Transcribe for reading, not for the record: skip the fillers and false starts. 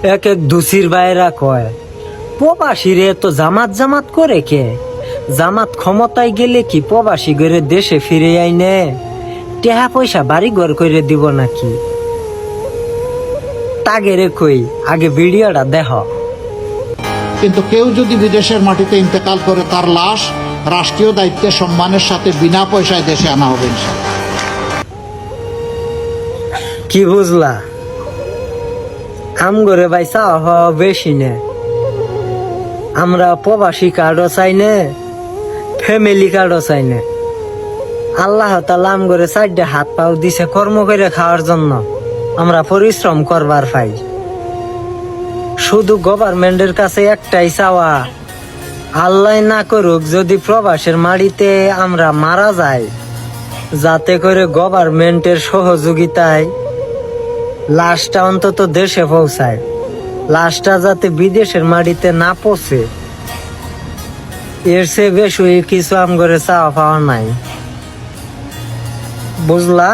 এক এক দুসির বাইরা কয় প্রবাসীরে তো জামাত জামাত করে কে? জামাত ক্ষমতায় গেলে কি প্রবাসী করে দেশে ফিরে আইনে টেহা পয়সা বাড়ি ঘর করে দিব নাকি? তাগেরে কই আগে ভিডিওটা দেখ। কিন্তু কেউ যদি বিদেশের মাটিতে ইন্তেকাল করে তার লাশ রাষ্ট্রীয় দায়িত্বে সম্মানের সাথে বিনা পয়সায় দেশে আনা হবে ইনশাআল্লাহ। কি বুঝলা? আমগরে ভাই চাওয়া হওয়া বেশি নে, আমরা প্রবাসী কার্ডও চাই নে, ফ্যামিলি কার্ডও চাই নে। আল্লাহ তাআলা আমগরে চারটে হাত পাও দিছে কর্ম করে খাওয়ার জন্য, আমরা পরিশ্রম করবার পাই। শুধু গভর্নমেন্টের কাছে একটাই চাওয়া, আল্লাহ না করুক যদি প্রবাসের মাটিতে আমরা মারা যাই, যাতে করে গভর্নমেন্টের সহযোগিতায় লাশটা অন্তত দেশে পৌঁছায়, লাশটা যাতে বিদেশের মাটিতে না পৌঁছে। এর চেয়ে বেশি কিছু আমগরে চাওয়া পাওয়া নাই, বুঝলা?